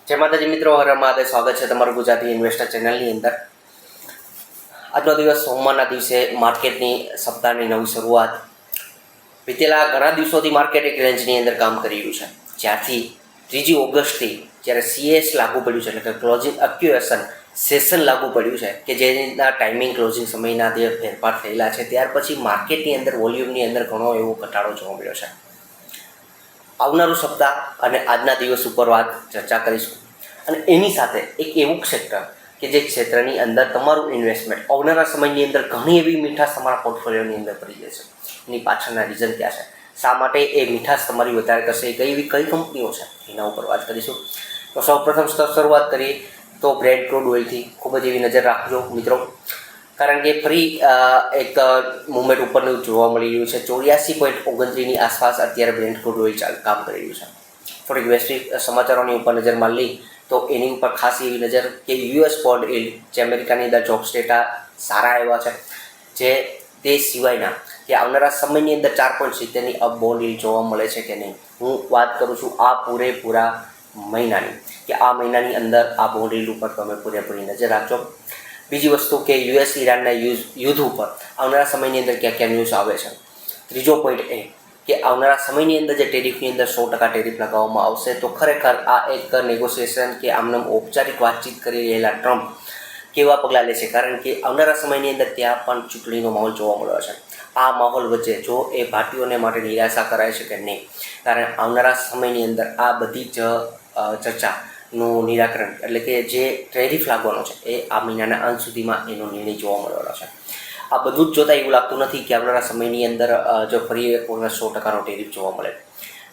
જય માતાજી મિત્રો, હર મહાદેવ. સ્વાગત છે તમારું ગુજરાતી ઇન્વેસ્ટર ચેનલની અંદર. આજનો દિવસ સોમવારના દિવસે માર્કેટની સપ્તાહની નવી શરૂઆત. વીતેલા ઘણા દિવસોથી માર્કેટ એક રેન્જની અંદર કામ કરી રહ્યું છે. જ્યારથી 3 ઓગસ્ટથી જ્યારે સીએસ લાગુ પડ્યું છે, એટલે કે ક્લોઝિંગ એક્યુએશન સેશન લાગુ પડ્યું છે, કે જેના ટાઈમિંગ ક્લોઝિંગ સમયના જે ફેરફાર થયેલા છે, ત્યાર પછી માર્કેટની અંદર વોલ્યુમની અંદર ઘણો એવો ઘટાડો જોવા મળ્યો છે. આવનારું સપ્તાહ અને આજના દિવસ ઉપર ચર્ચા કરીશું. અને એની સાથે એક એવું ક્ષેત્ર કે જે ક્ષેત્રની અંદર તમારું ઇન્વેસ્ટમેન્ટ આવનારા સમયની અંદર ઘણી એવી મીઠાશ તમારા પોર્ટફોલિયોની અંદર પડી જશે. એની પાછળના રીઝન ક્યાં છે, શા માટે એ મીઠાશ તમારી વધારે કરશે, એ કઈ કંપનીઓ છે, એના ઉપર વાત કરીશું. તો સૌપ્રથમ શરૂઆત કરીએ તો બ્રેન્ટ ક્રૂડ ઓઇલથી ખૂબ જ એવી નજર રાખજો મિત્રો, કારણ કે ફરી એક મુવમેન્ટ ઉપરનું જોવા મળી રહ્યું છે. 84.29ની આસપાસ અત્યારે બ્રેન્ટ ક્રૂડ ઓઇલ કામ કરી રહ્યું છે. થોડીક વૈશ્વિક સમાચારોની ઉપર નજર મારી તો એની ઉપર ખાસ એવી નજર કે યુએસ બોન્ડ યીલ્ડ, જે અમેરિકાની અંદર જોબ્સ ડેટા સારા એવા છે, જે તે સિવાયના કે આવનારા સમયની અંદર 4.70ની અપ બોન્ડ યીલ્ડ જોવા મળે છે કે નહીં. હું વાત કરું છું આ પૂરેપૂરા મહિનાની, કે આ મહિનાની અંદર આ બોન્ડ યીલ્ડ ઉપર તમે પૂરેપૂરી નજર રાખજો. બીજી વસ્તુ કે યુએસ ઈરાનના યુદ્ધ ઉપર આવનારા સમયની અંદર ક્યાં ક્યાં ન્યૂઝ આવે છે. ત્રીજો પોઈન્ટ એ કે આવનારા સમયની અંદર જે ટેરિફની અંદર 100% ટેરિફ લગાવવામાં આવશે, તો ખરેખર આ એક નેગોશિએશન કે આમને ઔપચારિક વાતચીત કરી રહેલા ટ્રમ્પ કેવા પગલાં લેશે, કારણ કે આવનારા સમયની અંદર ત્યાં પણ ચૂંટણીનો માહોલ જોવા મળ્યો છે. આ માહોલ વચ્ચે જો એ ભારતીયોને માટે નિરાશા કરાય છે કે નહીં, કારણ આવનારા સમયની અંદર આ બધી જ ચર્ચાનું નિરાકરણ, એટલે કે જે ટેરિફ લાગવાનો છે, એ આ મહિનાના અંત સુધીમાં એનો નિર્ણય જોવા મળવાનો છે. આ બધું જ જોતાં એવું લાગતું નથી કે આવનારા સમયની અંદર જો ફરી એક 100%નો ટેરિફ જોવા મળે.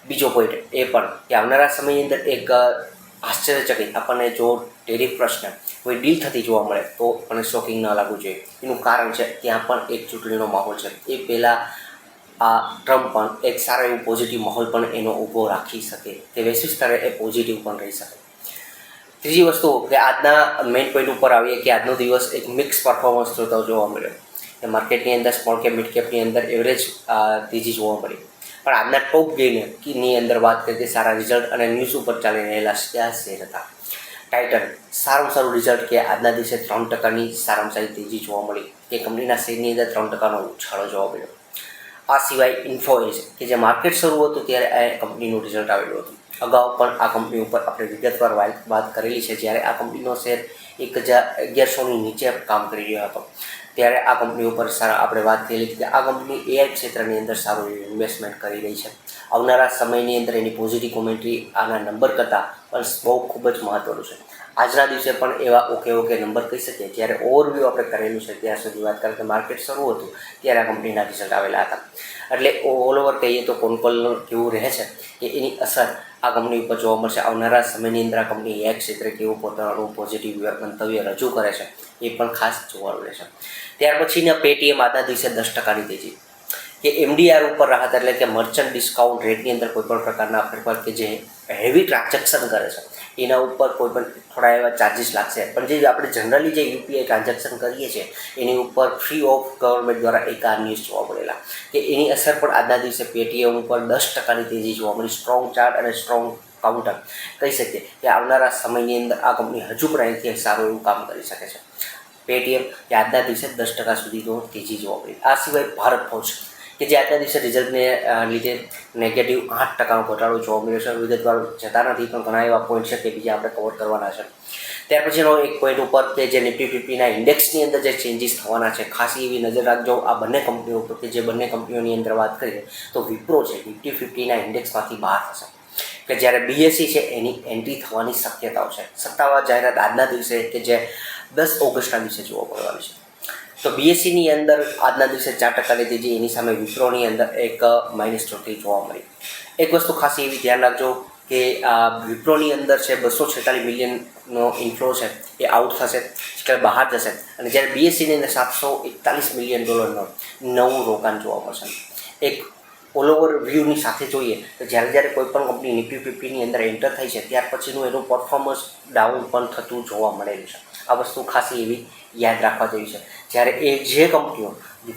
બીજો પોઈન્ટ એ પણ કે આવનારા સમયની અંદર એક આશ્ચર્યચકિત આપણને જો ટેરિફ પ્રશ્ન કોઈ ડીલ થતી જોવા મળે તો પણ શોકિંગ ન લાગવું જોઈએ. એનું કારણ છે ત્યાં પણ એક ચૂંટણીનો માહોલ છે. એ પહેલાં આ ટ્રમ્પ પણ એક સારો એવો પોઝિટિવ માહોલ પણ એનો ઊભો રાખી શકે, કે વૈશ્વિક સ્તરે એ પોઝિટિવ પણ રહી શકે. ત્રીજી વસ્તુ કે આજના મેઇન પોઈન્ટ ઉપર આવીએ કે આજનો દિવસ એક મિક્સ પરફોર્મન્સ જોવા મળ્યો. કે માર્કેટની અંદર સ્મોલ કેપ મિડ કેપની અંદર એવરેજ તેજી જોવા મળી, પણ આજના ટોપ ગેઇનની અંદર વાત કરીએ કે સારા રિઝલ્ટ અને ન્યૂઝ ઉપર ચાલી રહેલા શેર હતા. ટાઇટન સારામાં સારું રિઝલ્ટ કે આજના દિવસે 3%ની સારામાં સારી તેજી જોવા મળી, કે કંપનીના શેરની અંદર 3%નો ઉછાળો જોવા મળ્યો. આ સિવાય ઇન્ફોએજ કે જે માર્કેટ શરૂ હતું ત્યારે આ કંપનીનું રિઝલ્ટ આવેલું હતું. અગાઉ પણ આ કંપની ઉપર આપણે વિગતવાર વાત કરેલી છે, જ્યારે આ કંપનીનો શેર 1100ની નીચે કામ કરી રહ્યો હતો, ત્યારે આ કંપની ઉપર આપણે વાત કરેલી હતી કે આ કંપની એઆઈ ક્ષેત્રની અંદર સારું ઇન્વેસ્ટમેન્ટ કરી રહી છે. આવનારા સમયની અંદર એની પોઝિટિવ કોમેન્ટ્રી આના નંબર કરતાં પણ બહુ ખૂબ જ મહત્ત્વનું છે. આજના દિવસે પણ એવા ઓકે નંબર કહી શકીએ. જ્યારે ઓવરવ્યૂ આપણે કરેલું છે ત્યાં સુધી વાત કરીએ કે માર્કેટ શરૂ હતું ત્યારે આ કંપનીના રિઝલ્ટ આવેલા હતા. એટલે ઓલ ઓવર કહીએ તો કોનકોલનું કેવું રહે છે કે એની અસર આ કંપની ઉપર જોવા મળશે. આવનારા સમયની અંદર આ કંપની એઆઈ ક્ષેત્રે કેવું પોતાનું પોઝિટિવ મંતવ્ય રજૂ કરે છે એ પણ ખાસ જોવા મળે છે. ત્યાર પછીના પેટીએમ આજના દિવસે 10%ની તેજી, કે એમડીઆર ઉપર રાહત, એટલે કે મર્ચન્ટ ડિસ્કાઉન્ટ રેટની અંદર કોઈપણ પ્રકારના ફેરફાર કે જે હેવી ટ્રાન્ઝેક્શન કરે છે એના ઉપર કોઈપણ થોડા એવા ચાર્જિસ લાગશે, પણ જે આપણે જનરલી જે યુપીઆઈ ટ્રાન્ઝેક્શન કરીએ છીએ એની ઉપર ફ્રી ઓફ ગવર્મેન્ટ દ્વારા એક આ ન્યૂઝ જોવા મળેલા, કે એની અસર પણ આજના દિવસે પેટીએમ ઉપર 10%ની તેજી જોવા મળી. સ્ટ્રોંગ ચાર્ટ અને સ્ટ્રોંગ કાઉન્ટર કહી શકીએ કે આવનારા સમયની અંદર આ કંપની હજુ પણ અહીંથી સારું એવું કામ કરી શકે છે. પેટીએમ કે આજના દિવસે 10% સુધીનો તેજી જોવા મળી. આ સિવાય ભારત ફોર્જ કે જે આજના દિવસે રિઝલ્ટને લીધે નેગેટિવ 8%નો ઘટાડો જોવા મળ્યો છે. વિગતવાર જતા નથી, પણ ઘણા એવા પોઈન્ટ છે કે બીજા આપણે કવર કરવાના છે. ત્યાર પછીનો એક પોઈન્ટ ઉપર કે જે નિફ્ટી 50ના ઇન્ડેક્સની અંદર જે ચેન્જીસ થવાના છે, ખાસી એવી નજર રાખજો આ બંને કંપનીઓ ઉપર, કે જે બંને કંપનીઓની અંદર વાત કરીએ તો વિપ્રો છે નિફ્ટી 50ના ઇન્ડેક્સમાંથી બહાર થશે, કે જ્યારે બીએસસી છે એની એન્ટ્રી થવાની શક્યતાઓ છે. સત્તાવાર જાહેરાત આજના દિવસે કે જે 10 ઓગસ્ટના દિવસે જોવા મળવાની છે. તો બીએસસીની અંદર આજના દિવસે 4%ની તેજી, એની સામે વિપ્રોની અંદર એક -34 જોવા મળી. એક વસ્તુ ખાસ એવી ધ્યાન રાખજો કે આ વિપ્રોની અંદર છે 246 મિલિયનનો ઇન્ફ્લો છે એ આઉટ થશે, એટલે બહાર જશે, અને જ્યારે બીએસસીની અંદર $741 મિલિયન નવું રોકાણ જોવા મળશે. એક ઓલ ઓવર વ્યૂની સાથે જોઈએ તો જ્યારે કોઈ પણ કંપની નિફ્ટી 50ની અંદર એન્ટર થઈ છે ત્યાર પછીનું એનું પરફોર્મન્સ ડાઉન પણ થતું જોવા મળેલું છે. આ વસ્તુ ખાસી એવી યાદ રાખવા જેવી છે. જ્યારે એ જે કંપનીઓ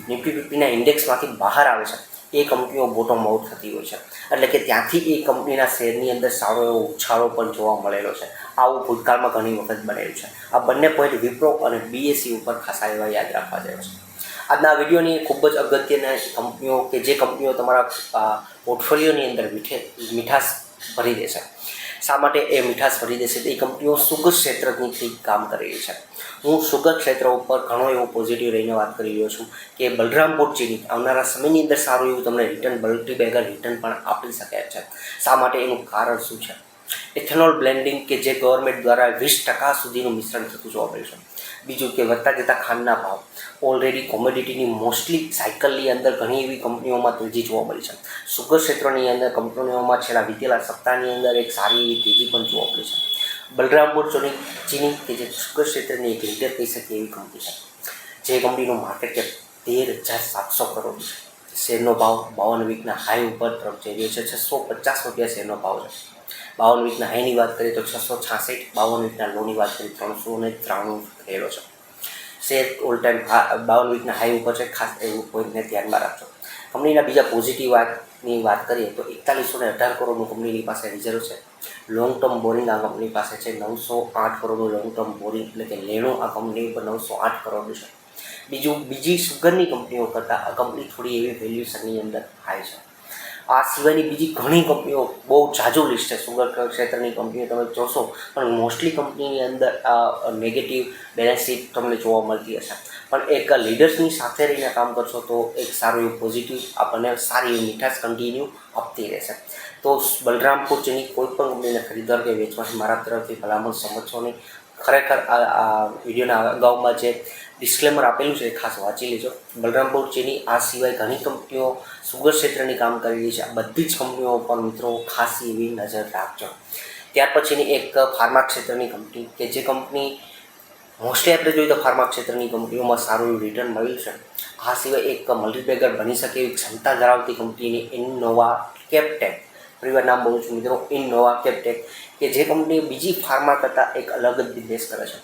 નિફ્ટી 50ના ઇન્ડેક્સમાંથી બહાર આવે છે એ કંપનીઓ બોટમ આઉટ થતી હોય છે, એટલે કે ત્યાંથી એ કંપનીના શેરની અંદર સારો એવો ઉછાળો પણ જોવા મળેલો છે. આવું ભૂતકાળમાં ઘણી વખત બનેલું છે. આ બંને પોઈન્ટ વિપ્રો અને બીએસઈ ઉપર ખાસા એવા યાદ રાખવા જેવા છે. આજના વિડીયોની ખૂબ જ અગત્યની કંપનીઓ કે જે કંપનીઓ તમારા પોર્ટફોલિયોની અંદર મીઠાશ ભરી દેશે. શા માટે એ મીઠાશ ભરી દેશે? એ કંપનીઓ સુગર ક્ષેત્રની કામ કરી રહી છે. હું સુગર ક્ષેત્ર ઉપર ઘણો એવો પોઝિટિવ રહીને વાત કરી રહ્યો છું કે બલરામપુર ચીની આવનારા સમયની અંદર સારું એવું તમને રિટર્ન મલ્ટીબેગર રિટર્ન પણ આપી શકે છે. શા માટે? એનું કારણ શું છે? ઇથેનોલ બ્લેન્ડિંગ કે જે ગવર્મેન્ટ દ્વારા 20% સુધીનું મિશ્રણ થતું જોવા મળ્યું છે. બીજું કે વધતા જતા ખાંડના ભાવ. ઓલરેડી કોમોડિટીની મોસ્ટલી સાયકલની અંદર ઘણી એવી કંપનીઓમાં તેજી જોવા મળી છે. સુગર ક્ષેત્રની અંદર કંપનીઓમાં છેલ્લા વીતેલા સપ્તાહની અંદર એક સારી એવી તેજી પણ જોવા મળી છે. બલરામપુર ચીની કે જે સુગર ક્ષેત્રની એક લીડર કહી શકીએ એવી કંપની છે, જે કંપનીનું માર્કેટ કેપ 13,700 કરોડ છે. શેરનો ભાવ 52 વીકના હાઈ ઉપર તરફ જઈ રહ્યો છે. 650 રૂપિયા શેરનો ભાવ છે. 52 વીકના હાઈની વાત કરીએ તો 666, 52 વીકના લોની વાત કરીએ 393 થયેલો છે. શેર ઓલ ટાઈમ 52 વીકના હાઈ ઉપર છે. ખાસ એવું પોઈન્ટને ધ્યાનમાં રાખજો. કંપનીના બીજા પોઝિટિવ વાતની વાત કરીએ તો 4118 કરોડનું કંપનીની પાસે રિઝર્વ છે. લોંગ ટર્મ બોરિંગ આ કંપની પાસે છે. 908 કરોડનું લોંગ ટર્મ બોરિંગ એટલે કે લેણું આ કંપની ઉપર 908 કરોડનું છે. બીજી સુગરની કંપનીઓ કરતાં આ કંપની થોડી એવી વેલ્યુએશનની અંદર હાઈ છે. આ સિવાયની બીજી ઘણી કંપનીઓ બહુ ઝાઝુ લિસ્ટ છે. સુગર ક્ષેત્રની કંપનીઓ તમે જોશો પણ મોસ્ટલી કંપનીની અંદર નેગેટિવ બેલેન્સ શીટ તમને જોવા મળતી હશે. પણ એક લીડર્સની સાથે રહીને કામ કરશો તો એક સારું એવું પોઝિટિવ આપણને સારી એવી મીઠાશ કન્ટિન્યુ આપતી રહેશે. તો બલરામપુર ચીની કોઈ પણ કંપનીને ખરીદવા કે વેચવાની મારા તરફથી ભલામણ સમજશો નહીં. ખરેખર આ વિડીયોના અગાઉમાં જે ડિસ્ક્લેમર આપેલું છે એ ખાસ વાંચી લેજો. બલરામપુર ચીની આ સિવાય ઘણી કંપનીઓ સુગર ક્ષેત્રની કામ કરી રહી છે. આ બધી જ કંપનીઓ પર મિત્રો ખાસી એવી નજર રાખજો. ત્યાર પછીની એક ફાર્મા ક્ષેત્રની કંપની કે જે કંપની મોસ્ટલી આપણે જોઈએ તો ફાર્મા ક્ષેત્રની કંપનીઓમાં સારું એવું રિટર્ન મળ્યું છે. આ સિવાય એક મલ્ટીબેગર બની શકે એવી ક્ષમતા ધરાવતી કંપનીની ઇનોવા કેપટેક, પરિવાર નામ બોલું છું મિત્રો, ઇનોવા કેપટેક, કે જે કંપની બીજી ફાર્મા કરતાં એક અલગ જ બિઝનેસ કરે છે.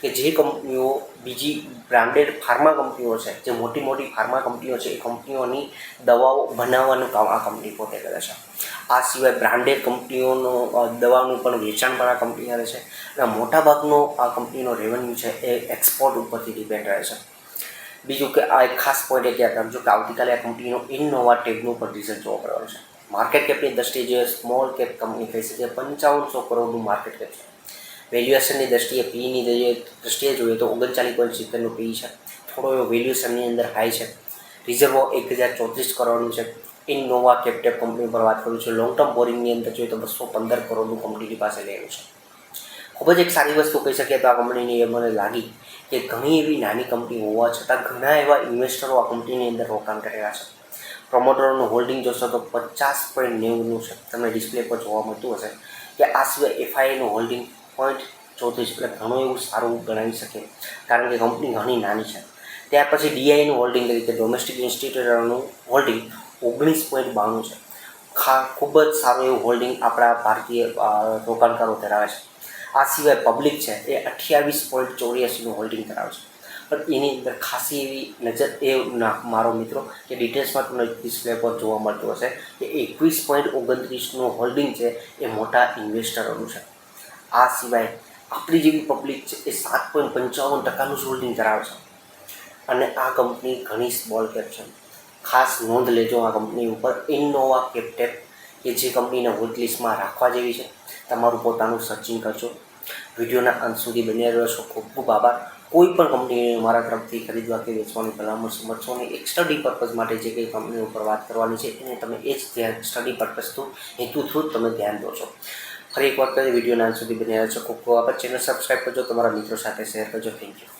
કે જે કંપનીઓ બીજી બ્રાન્ડેડ ફાર્મા કંપનીઓ છે, જે મોટી મોટી ફાર્મા કંપનીઓ છે, એ કંપનીઓની દવાઓ બનાવવાનું કામ આ કંપની પોતે કરે છે. આ સિવાય બ્રાન્ડેડ કંપનીઓનું દવાનું પણ વેચાણ પણ આ કંપની કરે છે. અને મોટાભાગનો આ કંપનીનો રેવન્યુ છે એ એક્સપોર્ટ ઉપરથી ડિપેન્ડ રહે છે. બીજું કે આ એક ખાસ પોઈન્ટ એ યાદ રાખજો કે આવતીકાલે આ કંપનીનો ઇનોવા ટેગનું પણ રિઝલ્ટ જોવા મળવાનું છે. માર્કેટ કેપની દ્રષ્ટિએ જે સ્મોલ કેપ કંપની કહી શકીએ 5500 કરોડનું માર્કેટ કેપ છે. વેલ્યુએશનની દ્રષ્ટિએ પીની દ્રષ્ટિએ જોઈએ તો 39.70નું પી છે. થોડો એવો વેલ્યુએશનની અંદર હાઈ છે. રિઝર્વો 1034 કરોડનું છે. ઇનોવા કેપટેક કંપની પર વાત કરું છું. લોંગ ટર્મ બોરિંગની અંદર જોઈએ તો 215 કરોડનું કંપનીની પાસે લેવું છે. ખૂબ જ એક સારી વસ્તુ કહી શકીએ તો આ કંપનીની એ મને લાગી કે ઘણી એવી નાની કંપની હોવા છતાં ઘણા એવા ઇન્વેસ્ટરો આ કંપનીની અંદર રોકાણ કરેલા છે. પ્રમોટરોનું હોલ્ડિંગ જોશો તો 50.90નું છે. તમને ડિસ્પ્લે પર જોવા મળતું હશે કે આ સિવાય એફઆઈનું હોલ્ડિંગ 0.34 એટલે ઘણું એવું સારું ગણાવી શકે, કારણ કે કંપની ઘણી નાની છે. ત્યાર પછી ડીઆઈનું હોલ્ડિંગ તરીકે ડોમેસ્ટિક ઇન્સ્ટિટ્યુટનું હોલ્ડિંગ 19.92 છે. ખૂબ જ સારું એવું હોલ્ડિંગ આપણા ભારતીય રોકાણકારો ધરાવે છે. આ સિવાય પબ્લિક છે એ 28.84નું હોલ્ડિંગ ધરાવે છે. પણ એની અંદર ખાસી એવી નજર એ મારો મિત્રો કે ડિટેલ્સમાં તમને ડિસ્પ્લે પર જોવા મળતું હશે કે 21.29નું હોલ્ડિંગ છે એ મોટા ઇન્વેસ્ટરોનું છે. આ સિવાય આપણી જેવી પબ્લિક છે એ 7.55%નું હોલ્ડિંગ ધરાવે છે. અને આ કંપની ઘણી સ્મોલ કેપ છે. ખાસ નોંધ લેજો આ કંપની ઉપર ઇનોવા કેપટેક કે જે કંપનીને વોચ લિસ્ટમાં રાખવા જેવી છે. તમારું પોતાનું સર્ચિંગ કરજો. વિડીયોના અંત સુધી બની રહ્યો છો. ખૂબ ખૂબ આભાર. કોઈ પણ કંપની મારા તરફથી ખરીદવા કે વેચવાની ભલામણ સમજશો નહીં. એક સ્ટડી પર્પઝ માટે જે કંઈ કંપની ઉપર વાત કરવાની છે એને તમે એ જ ધ્યાન સ્ટડી પર્પઝ હેતુ થ્રુ તમે ધ્યાન દો છો. ફરી એક વખત વિડીયોના અંત સુધી બની રહ્યો છો. ખૂબ ખૂબ આભાર. ચેનલ સબસ્ક્રાઈબ કરજો, તમારા મિત્રો સાથે શેર કરજો. Thank you.